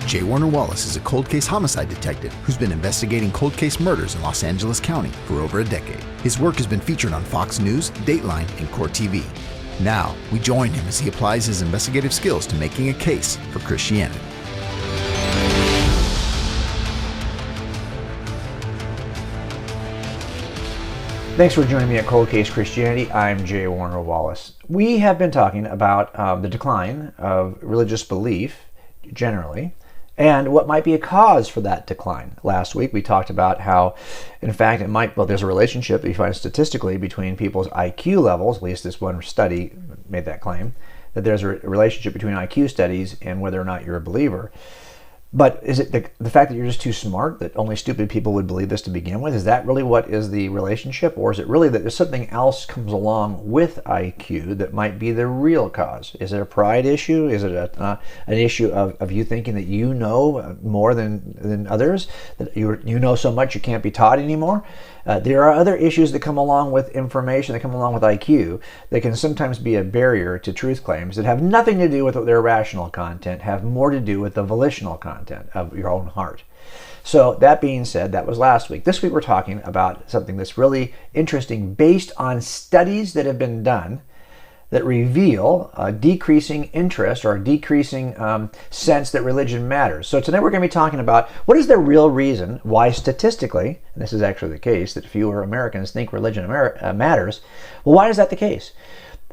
J. Warner Wallace is a cold case homicide detective who's been investigating cold case murders in Los Angeles County for over a decade. His work has been featured on Fox News, Dateline, and Court TV. Now, we join him as he applies his investigative skills to making a case for Christianity. Thanks for joining me at Cold-Case Christianity. I'm J. Warner Wallace. We have been talking about the decline of religious belief generally and what might be a cause for that decline. Last week we talked about how, in fact, there's a relationship that you find statistically between people's IQ levels. At least this one study made that claim, that there's a relationship between IQ studies and whether or not you're a believer. But is it the fact that you're just too smart, that only stupid people would believe this to begin with? Is that really what is the relationship? Or is it really that there's something else comes along with IQ that might be the real cause? Is it a pride issue? Is it an issue of you thinking that you know more than others? That you know so much you can't be taught anymore? There are other issues that come along with information, that come along with IQ, that can sometimes be a barrier to truth claims that have nothing to do with their rational content, have more to do with the volitional content of your own heart. So that being said, that was last week. This week we're talking about something that's really interesting based on studies that have been done that reveal a decreasing interest or a decreasing sense that religion matters. So tonight we're going to be talking about what is the real reason why statistically, and this is actually the case, that fewer Americans think religion matters. Well, why is that the case?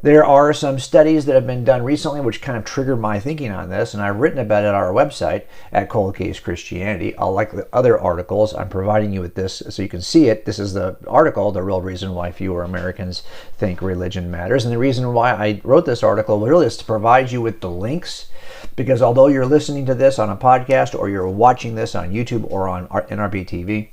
There are some studies that have been done recently which kind of triggered my thinking on this, and I've written about it at our website at Cold Case Christianity. Like the other articles, I'm providing you with this so you can see it. This is the article, The Real Reason Why Fewer Americans Think Religion Matters. And the reason why I wrote this article really is to provide you with the links, because although you're listening to this on a podcast or you're watching this on YouTube or on NRBtv,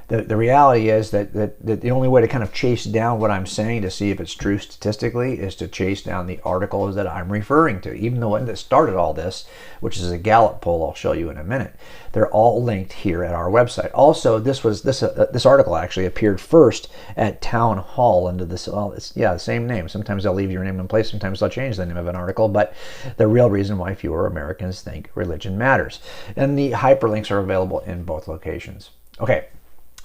the reality is that the only way to kind of chase down what I'm saying to see if it's true statistically is to chase down the articles that I'm referring to. Even the one that started all this, which is a Gallup poll I'll show you in a minute, they're all linked here at our website. Also, this article actually appeared first at Town Hall under this, the same name. Sometimes they'll leave your name in place, sometimes they'll change the name of an article, but the real reason why fewer Americans think religion matters. And the hyperlinks are available in both locations. Okay.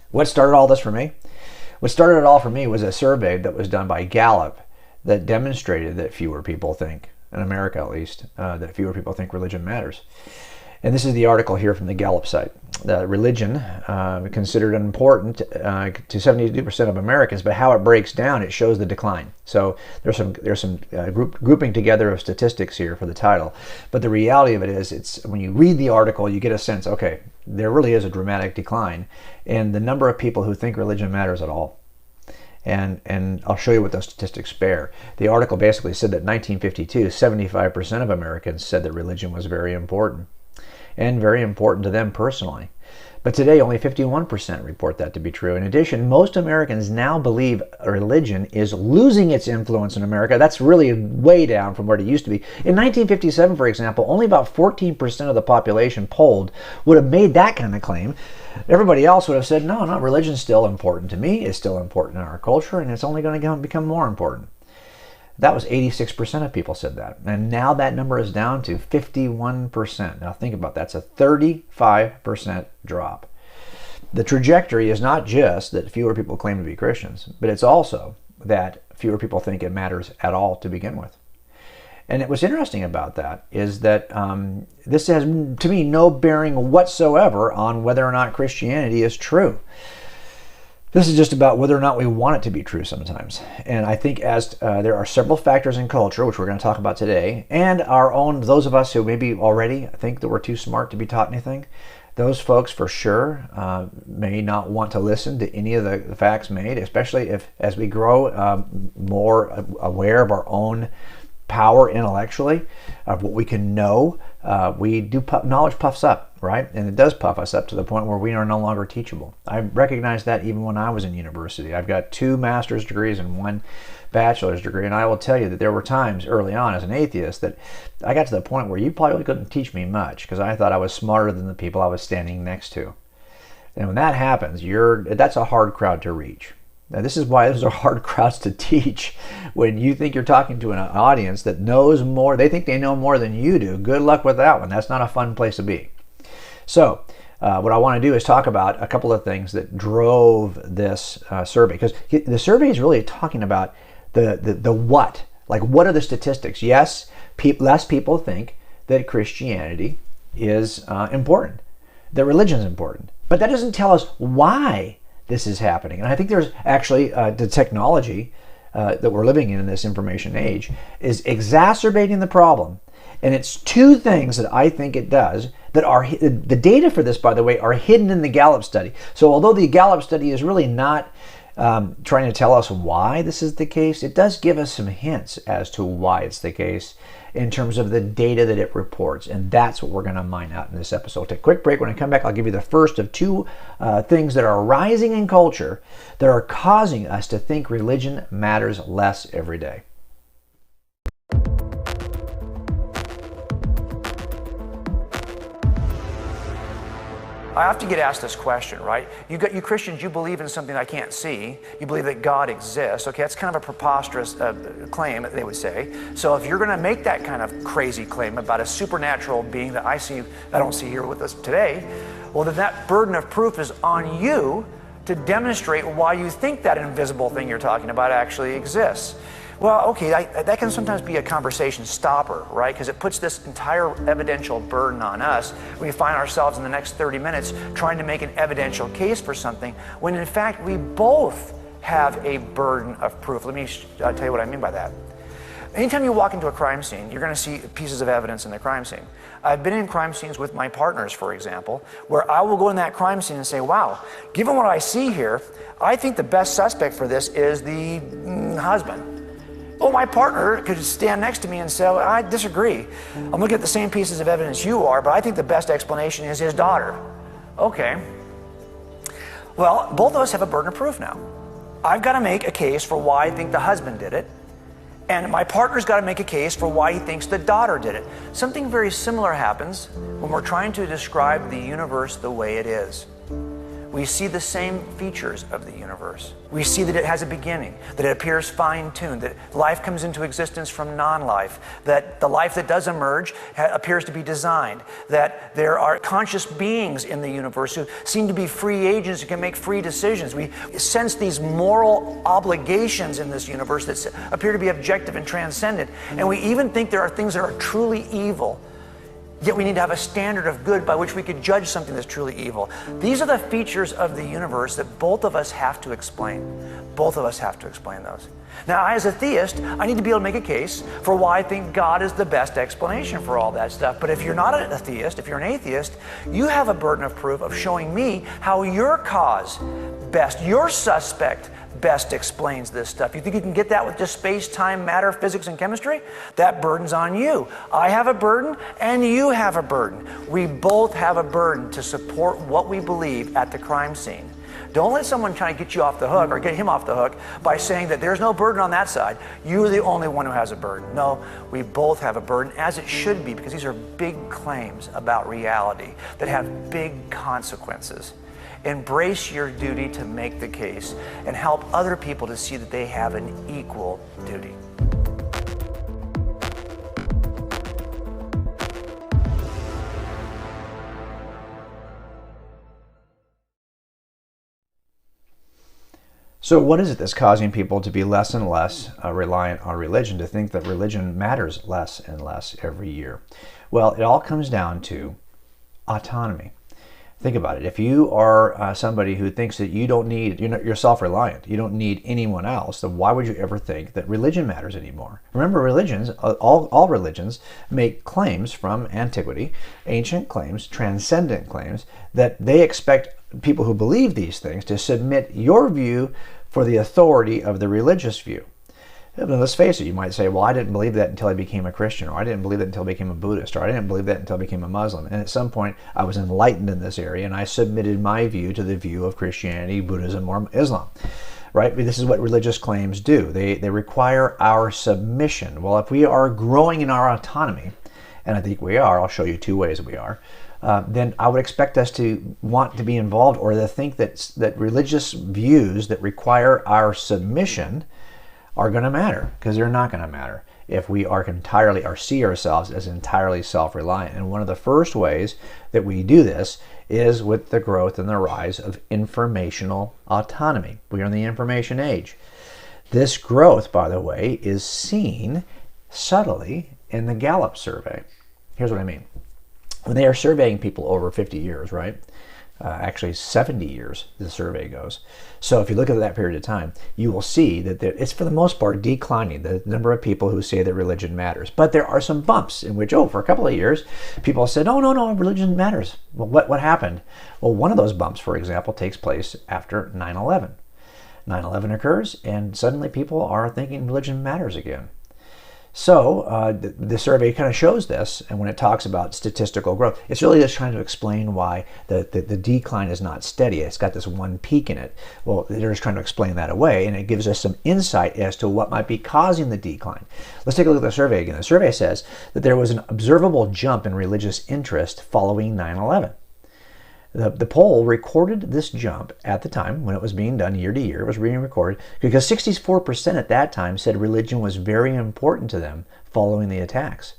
What started all this for me? What started it all for me was a survey that was done by Gallup that demonstrated that fewer people think, in America at least, that fewer people think religion matters. And this is the article here from the Gallup site. Religion considered important to 72% of Americans, but how it breaks down, it shows the decline. So there's some grouping together of statistics here for the title. But the reality of it is, it's when you read the article, you get a sense, okay, there really is a dramatic decline in the number of people who think religion matters at all. And I'll show you what those statistics bear. The article basically said that in 1952, 75% of Americans said that religion was very important, and very important to them personally. But today, only 51% report that to be true. In addition, most Americans now believe religion is losing its influence in America. That's really way down from where it used to be. In 1957, for example, only about 14% of the population polled would have made that kind of claim. Everybody else would have said, no, religion's still important to me, it's still important in our culture, and it's only going to become more important. That was 86% of people said that. And now that number is down to 51%. Now think about that. That's a 35% drop. The trajectory is not just that fewer people claim to be Christians, but it's also that fewer people think it matters at all to begin with. And what's interesting about that is that this has, to me, no bearing whatsoever on whether or not Christianity is true. This is just about whether or not we want it to be true sometimes. And I think as there are several factors in culture, which we're going to talk about today, and our own, those of us who maybe already think that we're too smart to be taught anything, those folks for sure may not want to listen to any of the facts made, especially if as we grow more aware of our own power intellectually, of what we can know, knowledge puffs up, right? And it does puff us up to the point where we are no longer teachable. I recognized that even when I was in university. I've got 2 master's degrees and 1 bachelor's degree, and I will tell you that there were times early on as an atheist that I got to the point where you probably couldn't teach me much because I thought I was smarter than the people I was standing next to. And when that happens, that's a hard crowd to reach. Now, this is why those are hard crowds to teach. When you think you're talking to an audience that knows more, they think they know more than you do, good luck with that one. That's not a fun place to be. So what I want to do is talk about a couple of things that drove this survey, because the survey is really talking about the what. Like, what are the statistics? Yes, less people think that Christianity is important, that religion is important. But that doesn't tell us why this is happening. And I think there's actually the technology that we're living in this information age is exacerbating the problem. And it's two things that I think it does that are, the data for this, by the way, are hidden in the Gallup study. So although the Gallup study is really not trying to tell us why this is the case, it does give us some hints as to why it's the case in terms of the data that it reports. And that's what we're going to mine out in this episode. Take a quick break. When I come back, I'll give you the first of two things that are rising in culture that are causing us to think religion matters less every day. I often get asked this question, right? You Christians, you believe in something I can't see. You believe that God exists. Okay, that's kind of a preposterous claim, they would say. So if you're going to make that kind of crazy claim about a supernatural being that I don't see here with us today, well, then that burden of proof is on you to demonstrate why you think that invisible thing you're talking about actually exists. Well, okay, that can sometimes be a conversation stopper, right? Because it puts this entire evidential burden on us. We find ourselves in the next 30 minutes trying to make an evidential case for something, when in fact we both have a burden of proof. Let me tell you what I mean by that. Anytime you walk into a crime scene, you're going to see pieces of evidence in the crime scene. I've been in crime scenes with my partners, for example, where I will go in that crime scene and say, wow, given what I see here, I think the best suspect for this is the husband. Well, my partner could stand next to me and say, well, I disagree. I'm looking at the same pieces of evidence you are, but I think the best explanation is his daughter. Okay. Well, both of us have a burden of proof now. I've got to make a case for why I think the husband did it, and my partner's got to make a case for why he thinks the daughter did it. Something very similar happens when we're trying to describe the universe the way it is. We see the same features of the universe. We see that it has a beginning, that it appears fine-tuned, that life comes into existence from non-life, that the life that does emerge appears to be designed, that there are conscious beings in the universe who seem to be free agents who can make free decisions. We sense these moral obligations in this universe that appear to be objective and transcendent. And we even think there are things that are truly evil. Yet we need to have a standard of good by which we could judge something that's truly evil. These are the features of the universe that both of us have to explain. Both of us have to explain those. Now, as a theist, I need to be able to make a case for why I think God is the best explanation for all that stuff. But if you're not a theist, if you're an atheist, you have a burden of proof of showing me how your cause best, your suspect best explains this stuff. You think you can get that with just space, time, matter, physics, and chemistry? That burden's on you. I have a burden, and you have a burden. We both have a burden to support what we believe at the crime scene. Don't let someone try to get you off the hook or get him off the hook by saying that there's no burden on that side. You're the only one who has a burden. No, we both have a burden, as it should be, because these are big claims about reality that have big consequences. Embrace your duty to make the case and help other people to see that they have an equal duty. So what is it that's causing people to be less and less reliant on religion, to think that religion matters less and less every year? Well, it all comes down to autonomy. Think about it. If you are somebody who thinks that you don't need, you're self-reliant, you don't need anyone else, then why would you ever think that religion matters anymore? Remember, religions, all religions make claims from antiquity, ancient claims, transcendent claims, that they expect people who believe these things to submit your view for the authority of the religious view. Let's face it, you might say, well, I didn't believe that until I became a Christian, or I didn't believe that until I became a Buddhist, or I didn't believe that until I became a Muslim. And at some point, I was enlightened in this area, and I submitted my view to the view of Christianity, Buddhism, or Islam. Right? This is what religious claims do. They require our submission. Well, if we are growing in our autonomy, and I think we are, I'll show you two ways we are, then I would expect us to want to be involved, or to think that religious views that require our submission are going to matter, because they're not going to matter. if we are entirely or see ourselves as entirely self-reliant. And one of the first ways that we do this is with the growth and the rise of informational autonomy. We are in the information age. This growth, by the way, is seen subtly in the Gallup survey. Here's what I mean. When they are surveying people over 50 years, right? Actually 70 years, the survey goes. So if you look at that period of time, you will see that it's for the most part declining, the number of people who say that religion matters. But there are some bumps in which, for a couple of years, people said, no, religion matters. Well, what happened? Well, one of those bumps, for example, takes place after 9/11. 9/11 occurs, and suddenly people are thinking religion matters again. So the survey kind of shows this, and when it talks about statistical growth, it's really just trying to explain why the decline is not steady. It's got this one peak in it. Well, they're just trying to explain that away, and it gives us some insight as to what might be causing the decline. Let's take a look at the survey again. The survey says that there was an observable jump in religious interest following 9/11. The poll recorded this jump at the time when it was being done year to year. It was being recorded because 64% at that time said religion was very important to them following the attacks,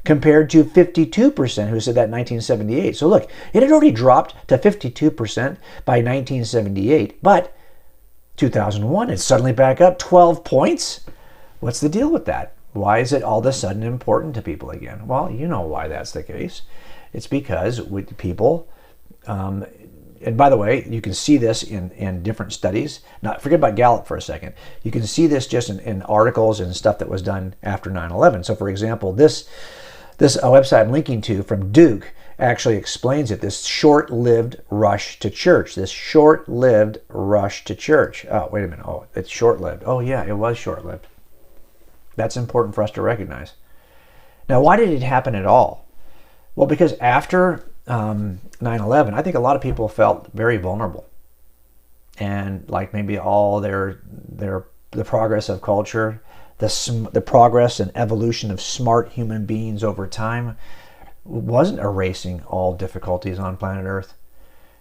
compared to 52% who said that in 1978. So look, it had already dropped to 52% by 1978, but 2001, it's suddenly back up 12 points. What's the deal with that? Why is it all of a sudden important to people again? Well, you know why that's the case. It's because with people, and by the way, you can see this in different studies. Not forget about Gallup for a second. You can see this just in articles and stuff that was done after 9/11. So for example, this website I'm linking to from Duke actually explains it, this short-lived rush to church. This short-lived rush to church. Oh, wait a minute. Oh, it's short-lived. Oh yeah, it was short-lived. That's important for us to recognize. Now, why did it happen at all? Well, because after 9/11, I think a lot of people felt very vulnerable, and like maybe all the progress of culture, the progress and evolution of smart human beings over time wasn't erasing all difficulties on planet Earth.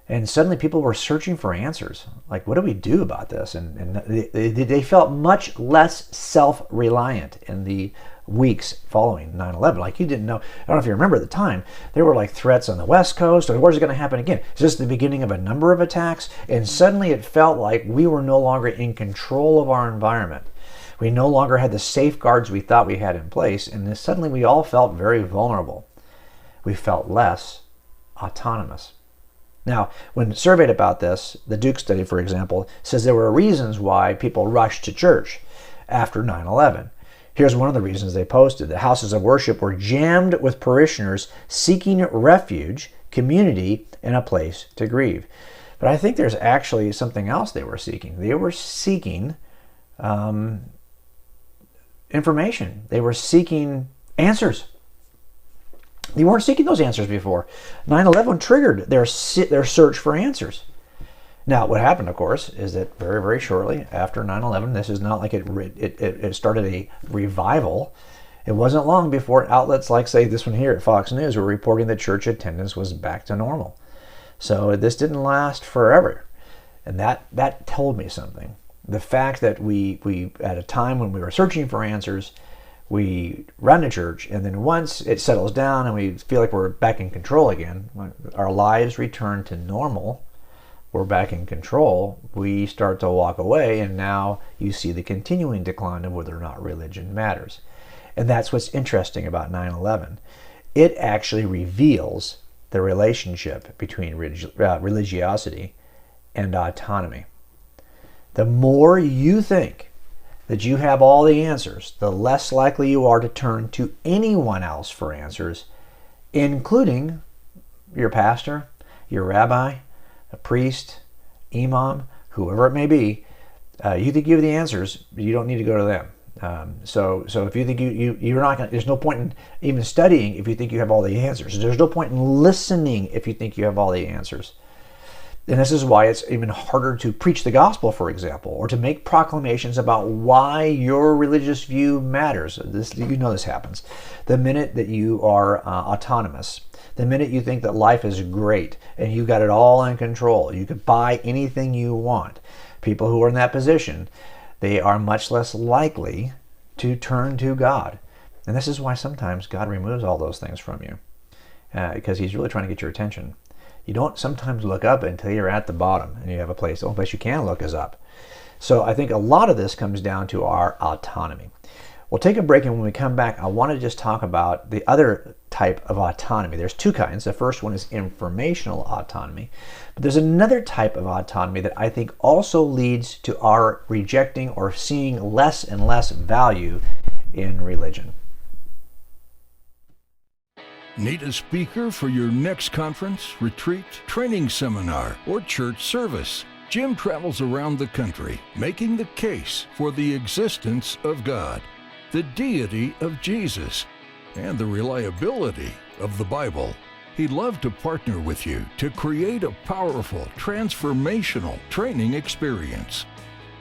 And suddenly people were searching for answers. Like, what do we do about this? And they felt much less self-reliant in the weeks following 9/11. Like, you didn't know, I don't know if you remember at the time, there were like threats on the West Coast, or where's it going to happen again? It's just the beginning of a number of attacks, and suddenly it felt like we were no longer in control of our environment. We no longer had the safeguards we thought we had in place, and suddenly we all felt very vulnerable. We felt less autonomous. Now, when surveyed about this, the Duke study, for example, says there were reasons why people rushed to church after 9/11. Here's one of the reasons they posted. The houses of worship were jammed with parishioners seeking refuge, community, and a place to grieve. But I think there's actually something else they were seeking. They were seeking information. They were seeking answers. They weren't seeking those answers before. 9/11 triggered their search for answers. Now, what happened, of course, is that very, very shortly after 9/11, this is not like it started a revival. It wasn't long before outlets like, say, this one here at Fox News were reporting that church attendance was back to normal. So this didn't last forever. And that told me something. The fact that we at a time when we were searching for answers, we run to church, and then once it settles down and we feel like we're back in control again, our lives return to normal, we're back in control, we start to walk away, and now you see the continuing decline of whether or not religion matters. And that's what's interesting about 9/11. It actually reveals the relationship between religiosity and autonomy. The more you think that you have all the answers, the less likely you are to turn to anyone else for answers, including your pastor, your rabbi, a priest, imam, whoever it may be. You think you have the answers, you don't need to go to them. So if you think you're not going, there's no point in even studying if you think you have all the answers. There's no point in listening if you think you have all the answers. And this is why it's even harder to preach the gospel, for example, or to make proclamations about why your religious view matters. This happens. The minute that you are autonomous, the minute you think that life is great and you got it all in control, you could buy anything you want, people who are in that position, they are much less likely to turn to God. And this is why sometimes God removes all those things from you, because he's really trying to get your attention. You don't sometimes look up until you're at the bottom and you have a place. The only place you can look is up. So I think a lot of this comes down to our autonomy. We'll take a break, and when we come back, I want to just talk about the other type of autonomy. There's two kinds. The first one is informational autonomy. But there's another type of autonomy that I think also leads to our rejecting or seeing less and less value in religion. Need a speaker for your next conference, retreat, training seminar, or church service? Jim travels around the country making the case for the existence of God, the deity of Jesus, and the reliability of the Bible. He'd love to partner with you to create a powerful, transformational training experience.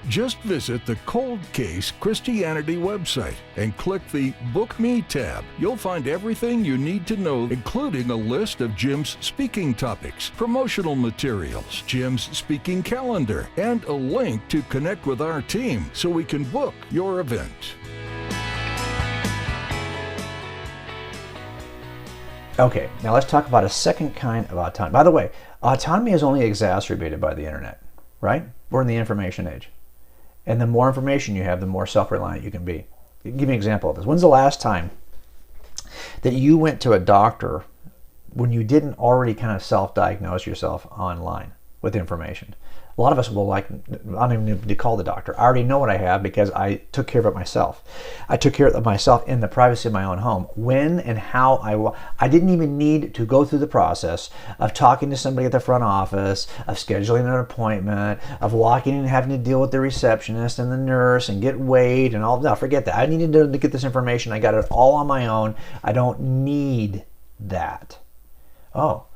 Just visit the Cold-Case Christianity website and click the Book Me tab. You'll find everything you need to know, including a list of Jim's speaking topics, promotional materials, Jim's speaking calendar, and a link to connect with our team so we can book your event. Okay, now let's talk about a second kind of autonomy. By the way, autonomy is only exacerbated by the internet, right? We're in the information age. And the more information you have, the more self-reliant you can be. Give me an example of this. When's the last time that you went to a doctor when you didn't already kind of self-diagnose yourself online with information? A lot of us will I don't even need to call the doctor. I already know what I have because I took care of it myself. I took care of myself in the privacy of my own home. When and how I didn't even need to go through the process of talking to somebody at the front office, of scheduling an appointment, of walking and having to deal with the receptionist and the nurse and get weighed and all. No, forget that. I needed to get this information. I got it all on my own. I don't need that. Oh.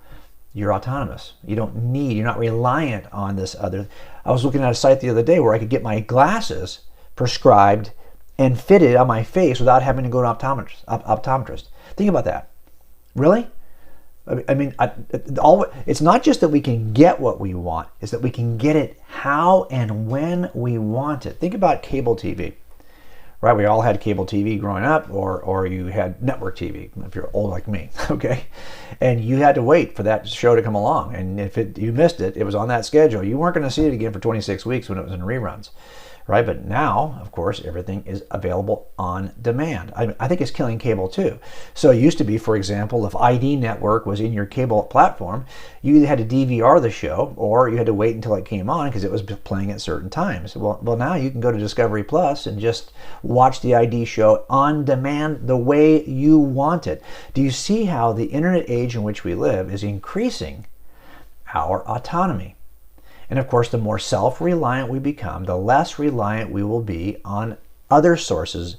You're autonomous. You're not reliant on this other. I was looking at a site the other day where I could get my glasses prescribed and fitted on my face without having to go to optometrist. Think about that. Really? It's not just that we can get what we want, it's that we can get it how and when we want it. Think about cable TV. Right, we all had cable TV growing up, or you had network TV if you're old like me, okay? And you had to wait for that show to come along, and if you missed it, it was on that schedule. You weren't going to see it again for 26 weeks when it was in reruns, right? But now, of course, everything is available on demand. I think it's killing cable too. So it used to be, for example, if ID Network was in your cable platform, you either had to DVR the show or you had to wait until it came on because it was playing at certain times. Well, now you can go to Discovery Plus and just watch the ID show on demand the way you want it. Do you see how the internet age in which we live is increasing our autonomy? And of course, the more self-reliant we become, the less reliant we will be on other sources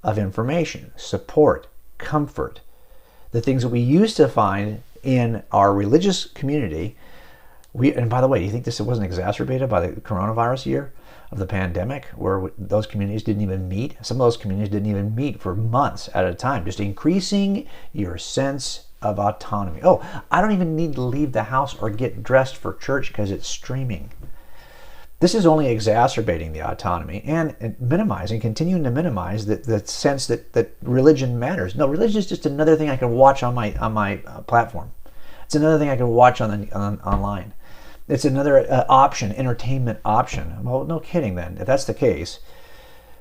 of information, support, comfort. The things that we used to find in our religious community, and by the way, do you think this wasn't exacerbated by the coronavirus year of the pandemic, where those communities didn't even meet? Some of those communities didn't even meet for months at a time, just increasing your sense of autonomy. Oh, I don't even need to leave the house or get dressed for church because it's streaming. This is only exacerbating the autonomy and continuing to minimize the sense that religion matters. No, religion is just another thing I can watch on my platform. It's another thing I can watch online. It's another entertainment option. Well, no kidding then, if that's the case.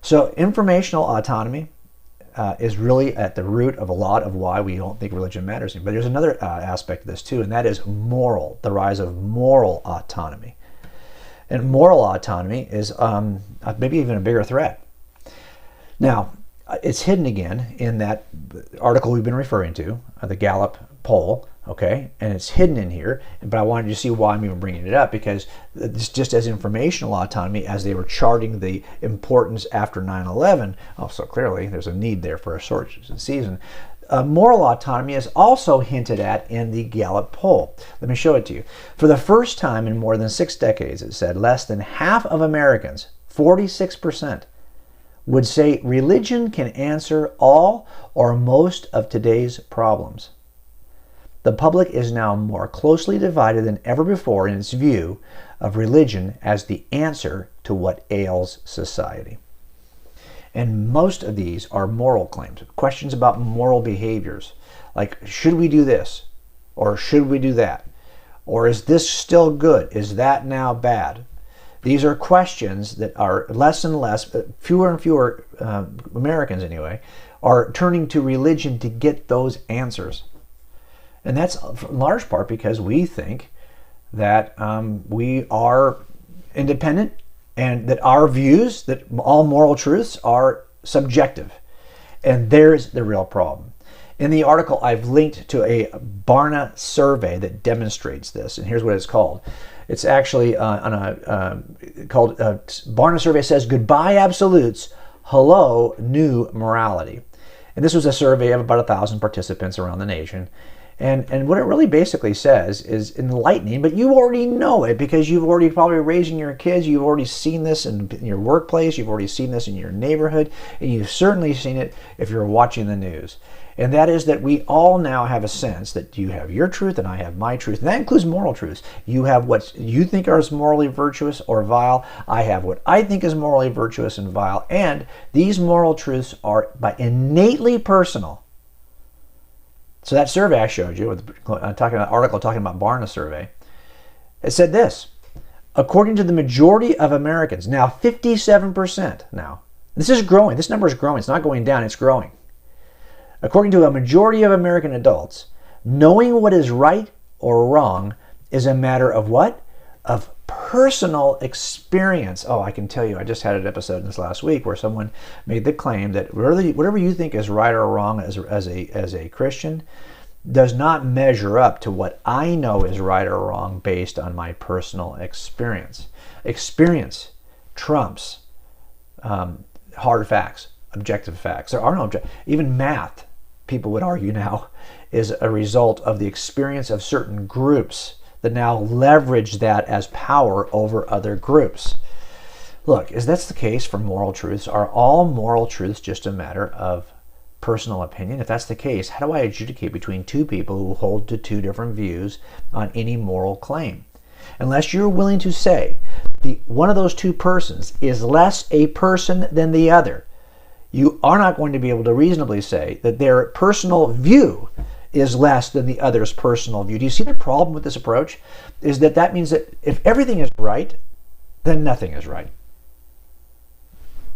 So informational autonomy is really at the root of a lot of why we don't think religion matters. But there's another aspect of this too, and that is the rise of moral autonomy. And moral autonomy is maybe even a bigger threat. Now, it's hidden again in that article we've been referring to, the Gallup poll, okay? And it's hidden in here, but I wanted you to see why I'm even bringing it up, because it's just as informational autonomy as they were charting the importance after 9/11. Oh, so clearly there's a need there for a short season. Moral autonomy is also hinted at in the Gallup poll. Let me show it to you. For the first time in more than 6 decades, it said less than half of Americans, 46%, would say religion can answer all or most of today's problems. The public is now more closely divided than ever before in its view of religion as the answer to what ails society. And most of these are moral claims, questions about moral behaviors. Like, should we do this? Or should we do that? Or is this still good? Is that now bad? These are questions that are less and less, fewer and fewer Americans anyway, are turning to religion to get those answers. And that's in large part because we think that we are independent and that our views, that all moral truths are subjective. And there's the real problem. In the article, I've linked to a Barna survey that demonstrates this, and here's what it's called. It's actually called Barna survey says, "Goodbye absolutes, hello new morality." And this was a survey of about 1,000 participants around the nation. And what it really basically says is enlightening, but you already know it because you've already probably raising your kids, you've already seen this in your workplace, you've already seen this in your neighborhood, and you've certainly seen it if you're watching the news. And that is that we all now have a sense that you have your truth and I have my truth. And that includes moral truths. You have what you think are morally virtuous or vile. I have what I think is morally virtuous and vile. And these moral truths are innately personal. So that survey I showed you, article talking about Barna survey, it said this: according to the majority of Americans, now 57% now, this is growing, this number is growing, it's not going down, it's growing. According to a majority of American adults, knowing what is right or wrong is a matter of what? Of personal experience. Oh, I can tell you, I just had an episode this last week where someone made the claim that whatever you think is right or wrong as a Christian does not measure up to what I know is right or wrong based on my personal experience. Experience trumps hard facts, objective facts. There are no even math, people would argue now, is a result of the experience of certain groups that now leverage that as power over other groups. Look, is that the case for moral truths? Are all moral truths just a matter of personal opinion? If that's the case, how do I adjudicate between two people who hold to two different views on any moral claim? Unless you're willing to say one of those two persons is less a person than the other, you are not going to be able to reasonably say that their personal view is less than the other's personal view. Do you see the problem with this approach? Is that means that if everything is right, then nothing is right.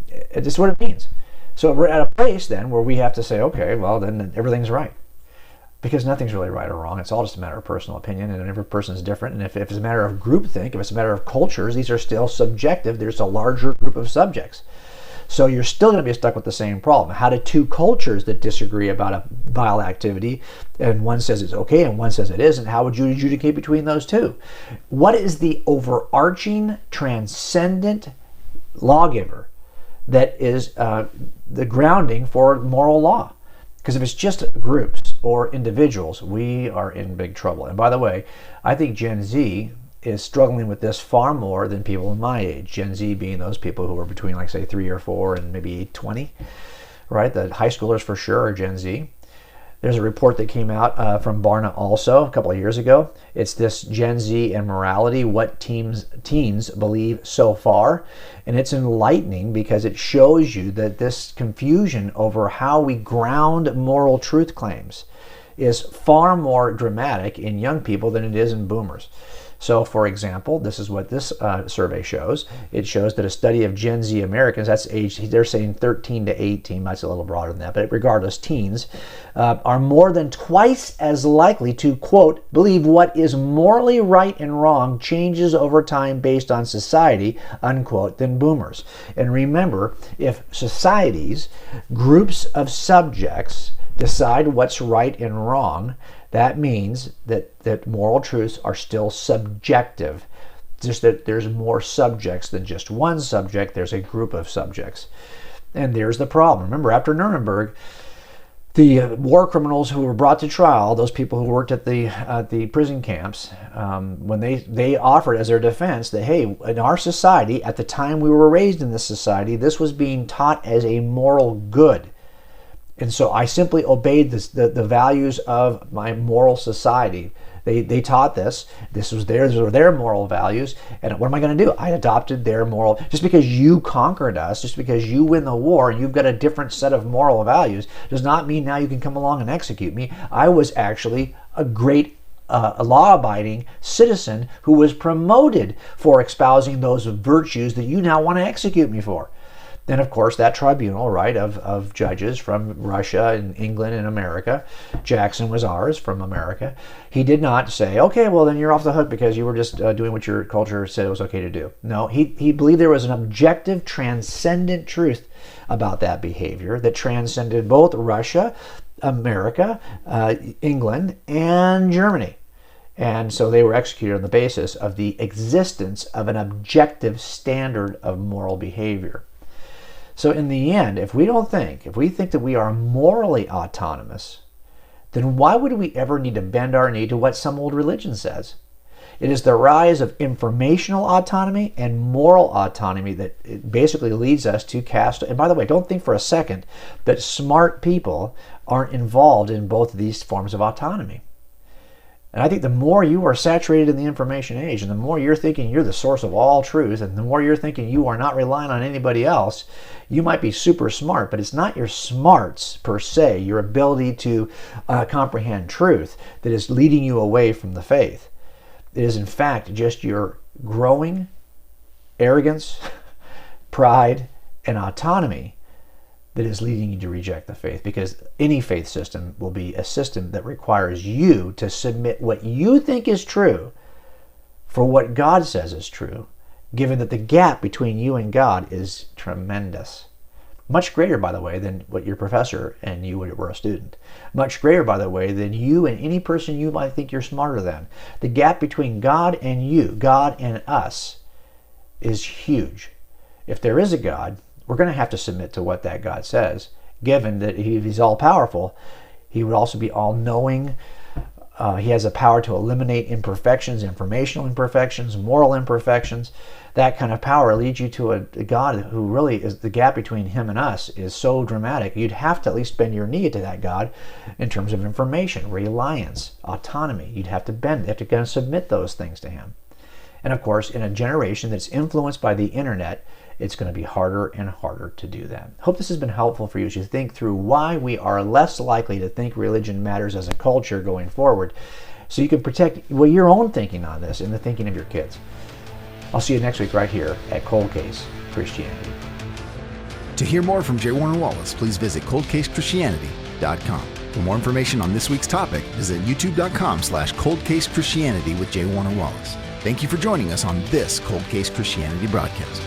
It's what it means. So we're at a place then where we have to say, okay, well, then everything's right. Because nothing's really right or wrong. It's all just a matter of personal opinion, and every person is different. And if it's a matter of groupthink, if it's a matter of cultures, these are still subjective. There's a larger group of subjects. So you're still going to be stuck with the same problem. How do two cultures that disagree about a vile activity, and one says it's okay and one says it isn't, how would you adjudicate between those two? What is the overarching, transcendent lawgiver that is the grounding for moral law? Because if it's just groups or individuals, we are in big trouble. And by the way, I think Gen Z is struggling with this far more than people my age. Gen Z being those people who are between, like, say, 3 or 4 and maybe 20, right? The high schoolers for sure are Gen Z. There's a report that came out from Barna also a couple of years ago. It's this Gen Z and morality, what teens believe so far. And it's enlightening because it shows you that this confusion over how we ground moral truth claims is far more dramatic in young people than it is in boomers. So, for example, this is what this survey shows. It shows that a study of Gen Z Americans, that's age, they're saying 13 to 18, that's a little broader than that, but regardless, teens, are more than twice as likely to, quote, believe what is morally right and wrong changes over time based on society, unquote, than boomers. And remember, if societies, groups of subjects, decide what's right and wrong, that means that moral truths are still subjective. Just that there's more subjects than just one subject. There's a group of subjects. And there's the problem. Remember, after Nuremberg, the war criminals who were brought to trial, those people who worked at the prison camps, when they offered as their defense that, hey, in our society, at the time we were raised in this society, this was being taught as a moral good. And so I simply obeyed the values of my moral society. They taught this. These were their moral values. And what am I going to do? I adopted their moral. Just because you conquered us, just because you win the war and you've got a different set of moral values, does not mean now you can come along and execute me. I was actually a great a law-abiding citizen who was promoted for espousing those virtues that you now want to execute me for. Then, of course, that tribunal, right, of judges from Russia and England and America, Jackson was ours from America. He did not say, okay, well, then you're off the hook because you were just doing what your culture said it was okay to do. No, he believed there was an objective, transcendent truth about that behavior that transcended both Russia, America, England, and Germany. And so they were executed on the basis of the existence of an objective standard of moral behavior. So in the end, if we think that we are morally autonomous, then why would we ever need to bend our knee to what some old religion says? It is the rise of informational autonomy and moral autonomy that basically leads us to cast. And by the way, don't think for a second that smart people aren't involved in both of these forms of autonomy. And I think the more you are saturated in the information age, and the more you're thinking you're the source of all truth, and the more you're thinking you are not relying on anybody else, you might be super smart, but it's not your smarts per se, your ability to comprehend truth, that is leading you away from the faith. It is in fact just your growing arrogance, pride, and autonomy that is leading you to reject the faith, because any faith system will be a system that requires you to submit what you think is true for what God says is true, given that the gap between you and God is tremendous. Much greater, by the way, than what your professor and you were a student. Much greater, by the way, than you and any person you might think you're smarter than. The gap between God and you, God and us, is huge. If there is a God, we're going to have to submit to what that God says, given that if he's all-powerful, he would also be all-knowing. He has the power to eliminate imperfections, informational imperfections, moral imperfections. That kind of power leads you to a God who really is, the gap between him and us is so dramatic, you'd have to at least bend your knee to that God in terms of information, reliance, autonomy. You'd have to bend, you have to kind of submit those things to him. And of course, in a generation that's influenced by the internet, it's going to be harder and harder to do that. Hope this has been helpful for you as you think through why we are less likely to think religion matters as a culture going forward, so you can protect your own thinking on this and the thinking of your kids. I'll see you next week right here at Cold Case Christianity. To hear more from J. Warner Wallace, please visit coldcasechristianity.com. For more information on this week's topic, visit youtube.com/coldcasechristianity with J. Warner Wallace. Thank you for joining us on this Cold Case Christianity broadcast.